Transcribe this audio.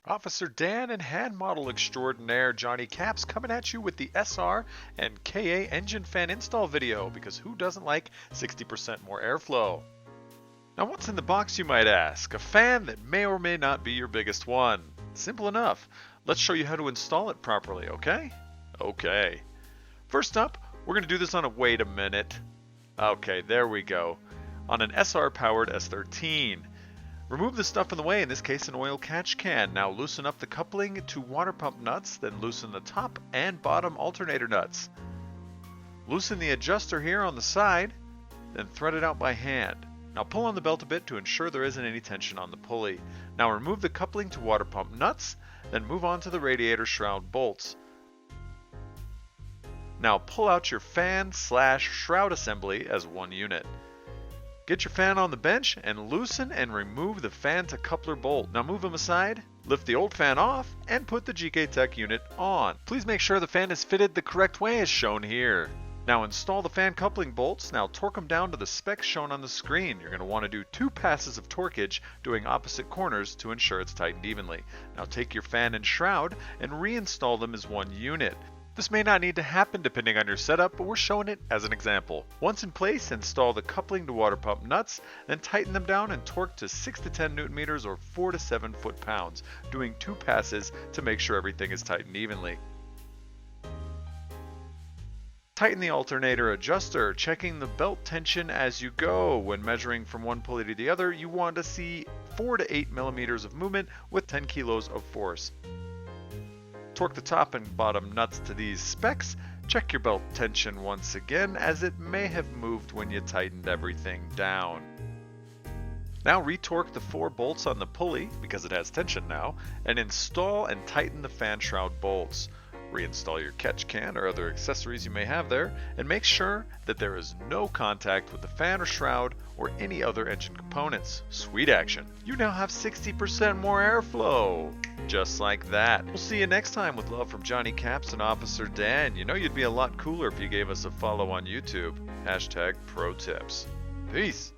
Officer Dan and hand model extraordinaire Johnny Caps coming at you with the SR and KA engine fan install video, because who doesn't like 60% more airflow? Now what's in the box, you might ask? A fan that may or may not be your biggest one. Simple enough. Let's show you how to install it properly, okay? Okay. First up, we're going to do this on a wait a minute. Okay, there we go. On an SR powered S13. Remove the stuff in the way, in this case an oil catch can. Now loosen up the coupling to water pump nuts, then loosen the top and bottom alternator nuts. Loosen the adjuster here on the side, then thread it out by hand. Now pull on the belt a bit to ensure there isn't any tension on the pulley. Now remove the coupling to water pump nuts, then move on to the radiator shroud bolts. Now pull out your fan/shroud assembly as one unit. Get your fan on the bench and loosen and remove the fan to coupler bolt. Now move them aside, lift the old fan off, and put the Gktech unit on. Please make sure the fan is fitted the correct way as shown here. Now install the fan coupling bolts. Now torque them down to the specs shown on the screen. You're going to want to do 2 passes of torquage doing opposite corners to ensure it's tightened evenly. Now take your fan and shroud and reinstall them as one unit. This may not need to happen depending on your setup, but we're showing it as an example. Once in place, install the coupling to water pump nuts, then tighten them down and torque to 6 to 10 Newton meters or 4 to 7 foot-pounds, doing 2 passes to make sure everything is tightened evenly. Tighten the alternator adjuster, checking the belt tension as you go. When measuring from one pulley to the other, you want to see 4 to 8 millimeters of movement with 10 kilos of force. Torque the top and bottom nuts to these specs. Check your belt tension once again, as it may have moved when you tightened everything down. Now retorque the 4 bolts on the pulley, because it has tension now, and install and tighten the fan shroud bolts. Reinstall your catch can or other accessories you may have there, and make sure that there is no contact with the fan or shroud or any other engine components. Sweet action! You now have 60% more airflow! Just like that. We'll see you next time with love from Johnny Caps and Officer Dan. You know you'd be a lot cooler if you gave us a follow on YouTube. #ProTips. Peace!